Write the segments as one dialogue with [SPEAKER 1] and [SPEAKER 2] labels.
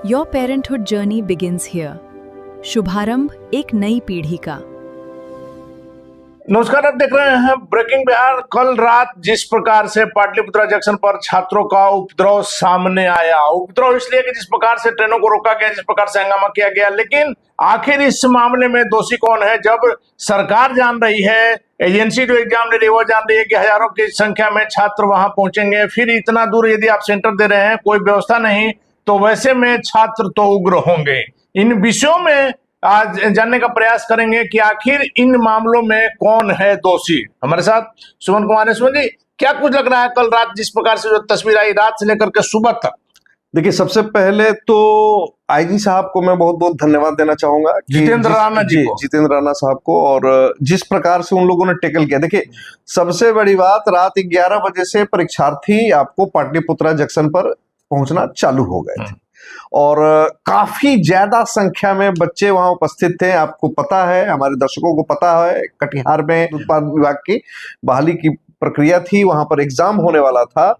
[SPEAKER 1] Your parenthood journey begins here. शुभारंभ एक नई पीढ़ी का।
[SPEAKER 2] नमस्कार, आप देख रहे हैं ब्रेकिंग बिहार। कल रात जिस प्रकार से पाटलिपुत्रा जंक्शन पर छात्रों का उपद्रव सामने आया, उपद्रव इसलिए कि जिस प्रकार से ट्रेनों को रोका गया, जिस प्रकार से हंगामा किया गया, लेकिन आखिर इस मामले में दोषी कौन है? जब सरकार जान रही है, एजेंसी जो एग्जाम ले रही है वो जान रही है कि हजारों की संख्या में छात्र वहां पहुंचेंगे, फिर इतना दूर यदि आप सेंटर दे रहे हैं, कोई व्यवस्था नहीं, तो वैसे में छात्र तो उग्र होंगे। इन विषयों में आज जानने का प्रयास करेंगे कि आखिर इन मामलों में कौन है दोषी। हमारे साथ सुमन कुमार है। सुमन जी, क्या कुछ लग रहा है कल रात जिस प्रकार से जो तस्वीर आई रात से लेकर के सुबह तक?
[SPEAKER 3] देखिए, सबसे पहले तो आईजी साहब को मैं बहुत बहुत धन्यवाद देना चाहूंगा,
[SPEAKER 2] जितेंद्र राणा जी को,
[SPEAKER 3] जितेंद्र राणा साहब को, और जिस प्रकार से उन लोगों ने टैकल किया। देखिए, सबसे बड़ी बात, रात 11 बजे से परीक्षार्थी आपको पाटलिपुत्रा जंक्शन पर पहुंचना चालू हो गए थे और काफी ज्यादा संख्या में बच्चे वहां उपस्थित थे। आपको पता है, हमारे दर्शकों को पता है, कटिहार में उत्पाद विभाग की बहाली की प्रक्रिया थी, वहां पर एग्जाम होने वाला था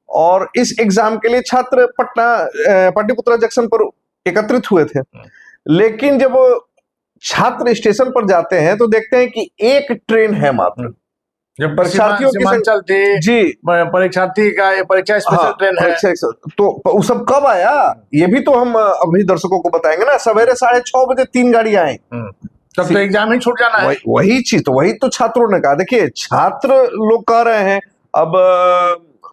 [SPEAKER 3] और इस एग्जाम के लिए छात्र पाटलिपुत्रा जंक्शन पर एकत्रित हुए थे। लेकिन जब छात्र स्टेशन पर जाते हैं तो देखते हैं कि एक ट्रेन है मात्र।
[SPEAKER 2] जब
[SPEAKER 3] परीक्षार्थियों की
[SPEAKER 2] चलती
[SPEAKER 3] जी
[SPEAKER 2] परीक्षार्थी का ये परीक्षा स्पेशल ट्रेन है,
[SPEAKER 3] तो वो सब कब आया ये भी तो हम अभी दर्शकों को बताएंगे ना। सवेरे 6:30 बजे 3 गाड़ियां आई,
[SPEAKER 2] तब तो एग्जाम ही छूट जाना है।
[SPEAKER 3] वही चीज तो वही तो छात्रों ने कहा। देखिए, छात्र लोग कह रहे हैं, अब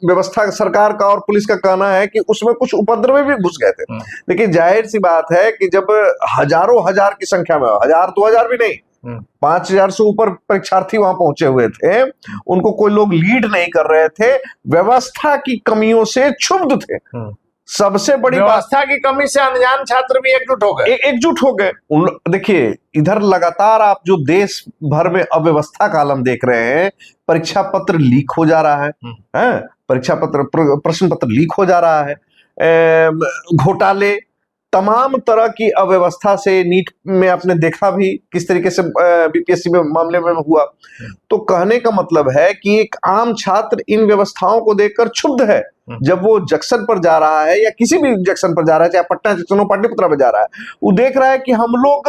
[SPEAKER 3] व्यवस्था सरकार का और पुलिस का कहना है कि उसमें कुछ उपद्रवी भी घुस गए थे। देखिए, जाहिर सी बात है कि जब हजारों हजार की संख्या में, 1000-2000 भी नहीं, 5000 से ऊपर परीक्षार्थी वहां पहुंचे हुए थे, उनको कोई लोग लीड नहीं कर रहे थे, व्यवस्था की कमियों से क्षुब्ध थे। सबसे बड़ी
[SPEAKER 2] व्यवस्था की कमी से अनजान छात्र भी एकजुट हो गए,
[SPEAKER 3] एकजुट हो गए। देखिए, इधर लगातार आप जो देश भर में अव्यवस्था का आलम देख रहे हैं, परीक्षा पत्र लीक हो जा रहा है, परीक्षा पत्र, प्रश्न पत्र लीक हो जा रहा है, घोटाले, तमाम तरह की अव्यवस्था से नीट में आपने देखा भी किस तरीके से बीपीएससी में मामले में हुआ। तो कहने का मतलब है कि एक आम छात्र इन व्यवस्थाओं को देखकर क्षुब्ध है। जब वो जंक्शन पर जा रहा है या किसी भी जंक्शन पर जा रहा है, चाहे पटना जंक्शन हो, पाटलिपुत्रा में जा रहा है, वो देख रहा है कि हम लोग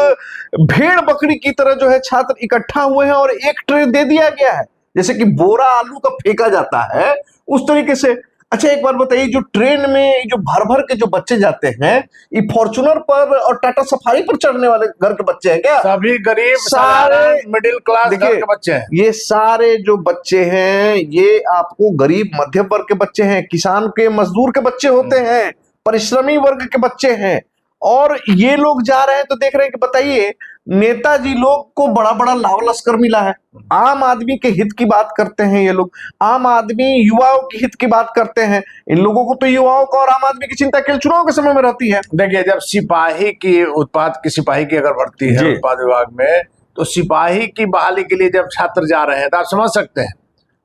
[SPEAKER 3] भेड़ बकरी की तरह जो है छात्र इकट्ठा हुए हैं और एक ट्रेन दे दिया गया है, जैसे कि बोरा आलू का फेंका जाता है उस तरीके से। अच्छा, एक बार बताइए, जो ट्रेन में जो भर भर के जो बच्चे जाते हैं, ये फॉर्च्यूनर पर और टाटा सफारी पर चढ़ने वाले घर के बच्चे हैं क्या?
[SPEAKER 2] सभी गरीब, सारे मिडिल क्लास घर के बच्चे हैं।
[SPEAKER 3] ये सारे जो बच्चे हैं, ये आपको गरीब मध्यम वर्ग के बच्चे हैं, किसान के, मजदूर के बच्चे होते हैं, परिश्रमी वर्ग के बच्चे हैं, और ये लोग जा रहे हैं तो देख रहे हैं कि बताइए, नेताजी लोग को बड़ा बड़ा लाव लश्कर मिला है, आम आदमी के हित की बात करते हैं ये लोग, आम आदमी युवाओं की हित की बात करते हैं। इन लोगों को तो युवाओं का और आम आदमी की चिंता केवल चुनाव के समय में रहती है।
[SPEAKER 2] देखिए, जब सिपाही की अगर भर्ती है उत्पाद विभाग में, तो सिपाही की बहाली के लिए जब छात्र जा रहे हैं तो आप समझ सकते हैं।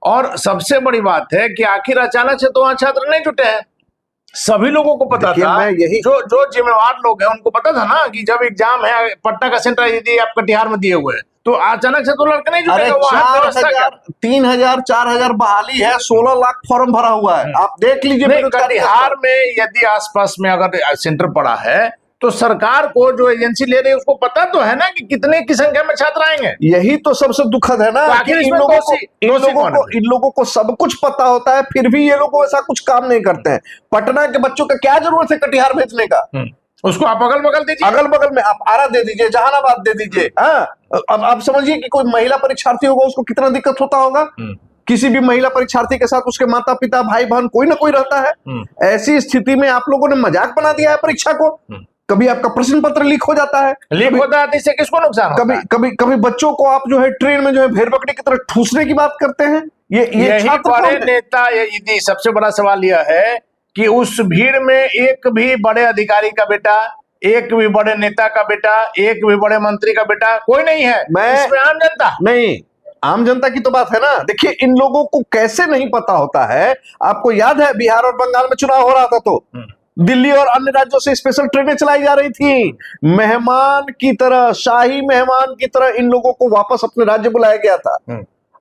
[SPEAKER 2] और सबसे बड़ी बात है कि आखिर अचानक से तो वहां छात्र नहीं जुटे हैं, सभी लोगों को पता था, जो जिम्मेवार लोग हैं उनको पता था ना कि जब एग्जाम है, पटना का सेंटर यदि आप कटिहार में दिए हुए हैं, तो अचानक से तो लड़के नहीं जुटेंगे।
[SPEAKER 3] 3000 4000 बहाली है, 16 लाख फॉर्म भरा हुआ है, आप देख लीजिए।
[SPEAKER 2] कटिहार में यदि आसपास में अगर सेंटर पड़ा है तो सरकार को, जो एजेंसी ले रही है, उसको पता तो है ना कि कितने की संख्या में छात्र आएंगे।
[SPEAKER 3] यही तो सबसे दुखद है ना, कि इन लोगों को सब कुछ पता होता है, फिर भी ये लोग ऐसा कुछ काम नहीं करते हैं। पटना के बच्चों का क्या जरूरत है कटिहार भेजने का?
[SPEAKER 2] उसको आप अगल बगल दीजिए,
[SPEAKER 3] अगल बगल में आप आरा दे दीजिए, जहानाबाद दे दीजिए। अब आप समझिए कि कोई महिला परीक्षार्थी होगा, उसको कितना दिक्कत होता होगा। किसी भी महिला परीक्षार्थी के साथ उसके माता पिता, भाई बहन, कोई ना कोई रहता है। ऐसी स्थिति में आप लोगों ने मजाक बना दिया है परीक्षा को। कभी आपका प्रश्न पत्र लीक हो जाता है,
[SPEAKER 2] लीक होता है, इससे किसको नुकसान होता है?
[SPEAKER 3] कभी बच्चों को आप जो है ट्रेन में जो है भेड़ बकरी की तरह ठूसने की बात करते हैं। ये
[SPEAKER 2] बड़े नेता, यदि सबसे बड़ा सवाल यह है कि उस भीड़ में एक भी बड़े अधिकारी का बेटा, एक भी बड़े नेता का बेटा, एक भी बड़े मंत्री का बेटा कोई नहीं है। इसमें आम जनता नहीं,
[SPEAKER 3] आम जनता की तो बात है ना। देखिए, इन लोगों को कैसे नहीं पता होता है। आपको याद है, बिहार और बंगाल में चुनाव हो रहा था तो दिल्ली और अन्य राज्यों से स्पेशल ट्रेनें चलाई जा रही थी, मेहमान की तरह, शाही मेहमान की तरह इन लोगों को वापस अपने राज्य बुलाया गया था।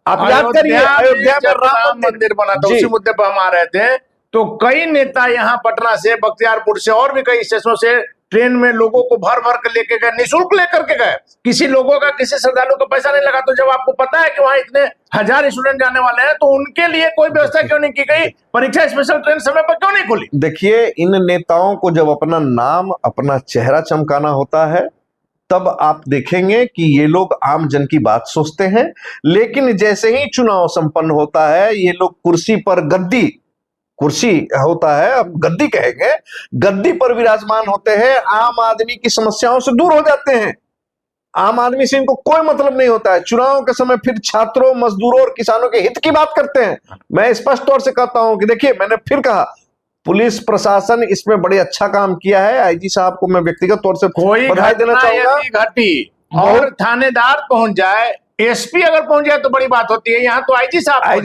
[SPEAKER 3] आप याद करिए, अयोध्या में राम मंदिर
[SPEAKER 2] बना था, उसी मुद्दे पर हम आ रहे थे। तो कई नेता यहाँ पटना से, बख्तियारपुर से और भी कई स्टेशनों से ट्रेन में लोगों को भर भर कर लेके गए, निःशुल्क लेकर के गए। किसी लोगों का, किसी श्रद्धालु का पैसा नहीं लगा। तो जब आपको पता है कि वहां इतने हजार स्टूडेंट जाने वाले हैं, तो उनके लिए कोई व्यवस्था क्यों नहीं की गई? परीक्षा स्पेशल ट्रेन समय पर क्यों नहीं खुली?
[SPEAKER 3] देखिए, इन नेताओं को जब अपना नाम, अपना चेहरा चमकाना होता है, तब आप देखेंगे कि ये लोग आम जन की बात सोचते हैं। लेकिन जैसे ही चुनाव संपन्न होता है, ये लोग कुर्सी पर, कुर्सी होता है, अब गद्दी कहेंगे, गद्दी पर विराजमान होते हैं, आम आदमी की समस्याओं से दूर हो जाते हैं। आम आदमी से इनको कोई मतलब नहीं होता है। चुनाव के समय फिर छात्रों, मजदूरों और किसानों के हित की बात करते हैं। मैं स्पष्ट तौर से कहता हूं कि देखिए, मैंने फिर कहा, पुलिस प्रशासन इसमें बड़े अच्छा काम किया है। आईजी साहब को मैं व्यक्तिगत तौर से बधाई देना चाहूंगा।
[SPEAKER 2] घटी और थानेदार पहुंच जाए, एसपी अगर पहुंच जाए तो बड़ी बात होती है। यहाँ तो आईजी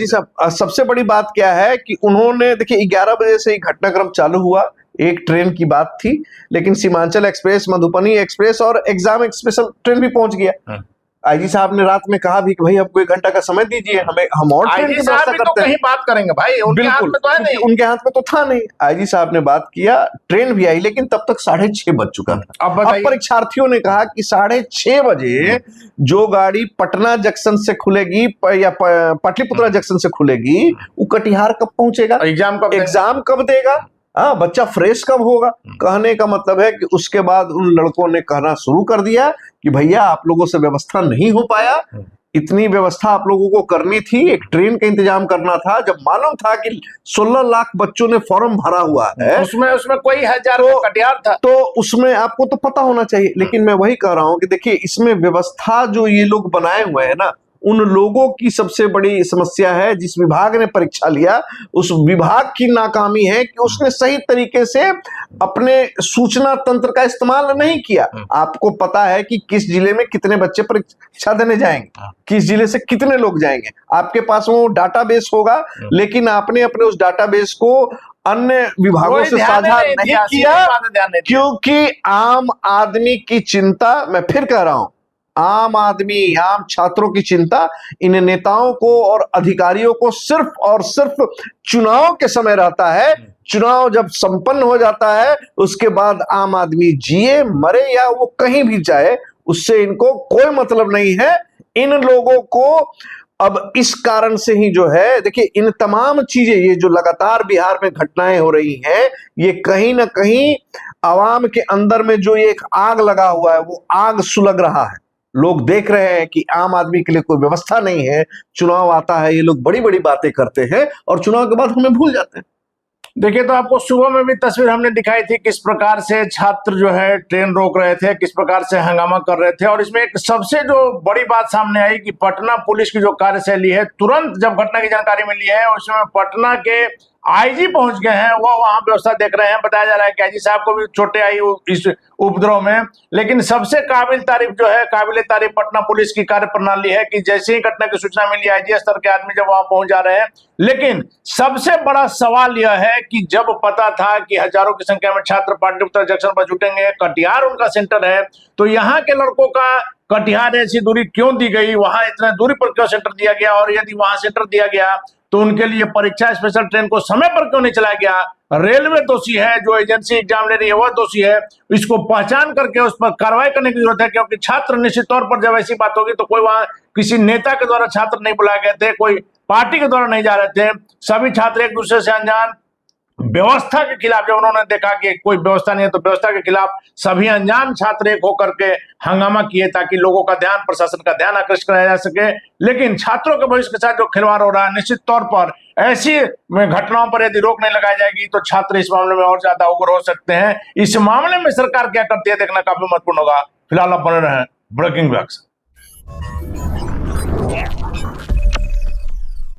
[SPEAKER 2] साहब
[SPEAKER 3] सबसे बड़ी बात क्या है कि उन्होंने, देखिए 11 बजे से ही घटनाक्रम चालू हुआ, एक ट्रेन की बात थी, लेकिन सीमांचल एक्सप्रेस, मधुबनी एक्सप्रेस और एग्जाम स्पेशल ट्रेन भी पहुंच गया। आईजी साहब ने रात में कहा भी कि भाई हमको 1 घंटा का समय दीजिए, हम और ट्रेन की व्यवस्था करते हैं।
[SPEAKER 2] कहीं बात करेंगे भाई, उनके हाथ में तो है नहीं।
[SPEAKER 3] उनके हाथ में तो था नहीं। आईजी साहब ने बात किया, ट्रेन भी आई, लेकिन तब तक 6:30 बज चुका था। अब परीक्षार्थियों ने कहा कि 6:30 बजे जो गाड़ी पटना जंक्शन से खुलेगी या पाटलिपुत्रा जंक्शन से खुलेगी, वो कटिहार कब पहुंचेगा? एग्जाम कब देगा? हाँ, बच्चा फ्रेश कब होगा? कहने का मतलब है कि उसके बाद उन लड़कों ने कहना शुरू कर दिया कि भैया आप लोगों से व्यवस्था नहीं हो पाया, इतनी व्यवस्था आप लोगों को करनी थी, एक ट्रेन का इंतजाम करना था। जब मालूम था कि 16 लाख बच्चों ने फॉर्म भरा हुआ है,
[SPEAKER 2] उसमें कोई हजारों कटिहार था,
[SPEAKER 3] तो उसमें आपको तो पता होना चाहिए। लेकिन मैं वही कह रहा हूं कि देखिए, इसमें व्यवस्था जो ये लोग बनाए हुए हैं ना, उन लोगों की सबसे बड़ी समस्या है। जिस विभाग ने परीक्षा लिया, उस विभाग की नाकामी है कि उसने सही तरीके से अपने सूचना तंत्र का इस्तेमाल नहीं किया। आपको पता है कि किस जिले में कितने बच्चे परीक्षा देने जाएंगे, किस जिले से कितने लोग जाएंगे, आपके पास वो डाटाबेस होगा, लेकिन आपने अपने उस डाटाबेस को अन्य विभागों से साझा नहीं किया, क्योंकि आम आदमी की चिंता, मैं फिर कह रहा हूं, आम आदमी, आम छात्रों की चिंता इन नेताओं को और अधिकारियों को सिर्फ और सिर्फ चुनाव के समय रहता है। चुनाव जब संपन्न हो जाता है, उसके बाद आम आदमी जिए मरे या वो कहीं भी जाए, उससे इनको कोई मतलब नहीं है। इन लोगों को अब इस कारण से ही जो है, देखिए, इन तमाम चीजें, ये जो लगातार बिहार में घटनाएं हो रही हैं, ये कहीं ना कहीं आवाम के अंदर में जो एक आग लगा हुआ है, वो आग सुलग रहा है। लोग देख रहे हैं कि आम आदमी के लिए कोई व्यवस्था नहीं है। चुनाव आता है, ये लोग बड़ी बड़ी बातें करते हैं और चुनाव के बाद हमें भूल जाते हैं।
[SPEAKER 2] देखिए, तो आपको सुबह में भी तस्वीर हमने दिखाई थी, किस प्रकार से छात्र जो है ट्रेन रोक रहे थे, किस प्रकार से हंगामा कर रहे थे। और इसमें एक सबसे जो बड़ी बात सामने आई कि पटना पुलिस की जो कार्यशैली है, तुरंत जब घटना की जानकारी मिली है, उसमें पटना के आईजी पहुंच गए हैं, वो वहां व्यवस्था देख रहे हैं। बताया जा रहा है कि आईजी साहब को भी चोटें आई इस उपद्रव में। लेकिन सबसे काबिल तारीफ पटना पुलिस की कार्य प्रणाली है कि जैसे ही घटना की सूचना मिली, आईजी स्तर के आदमी जब वहां पहुंच जा रहे हैं। लेकिन सबसे बड़ा सवाल यह है कि जब पता था कि हजारों की संख्या में छात्र पाटलिपुत्रा जंक्शन पर जुटेंगे, कटिहार उनका सेंटर है, तो यहाँ के लड़कों का कटिहार ऐसी दूरी क्यों दी गई, वहां इतना दूरी पर क्यों सेंटर दिया गया, और यदि वहां सेंटर दिया गया तो उनके लिए परीक्षा स्पेशल ट्रेन को समय पर क्यों नहीं चलाया गया? रेलवे दोषी है, जो एजेंसी एग्जाम ले रही है वह दोषी है। इसको पहचान करके उस पर कार्रवाई करने की जरूरत है, क्योंकि छात्र निश्चित तौर पर जब ऐसी बात होगी तो कोई वहां किसी नेता के द्वारा छात्र नहीं बुलाए गए थे, कोई पार्टी के द्वारा नहीं जा रहे थे। सभी छात्र एक दूसरे से अनजान, व्यवस्था के खिलाफ, जब उन्होंने देखा कि कोई व्यवस्था नहीं है तो व्यवस्था के खिलाफ सभी अनजान छात्र एक होकर के हंगामा किए, ताकि लोगों का ध्यान, प्रशासन का ध्यान आकर्षित कराया जा सके। लेकिन छात्रों के भविष्य के साथ जो खिलवाड़ हो रहा है, निश्चित तौर पर ऐसी घटनाओं पर यदि रोक नहीं लगाई जाएगी तो छात्र इस मामले में और ज्यादा उग्र हो सकते हैं। इस मामले में सरकार क्या करती है, देखना काफी महत्वपूर्ण होगा। फिलहाल आप बने रहें ब्रेकिंग बैक्स।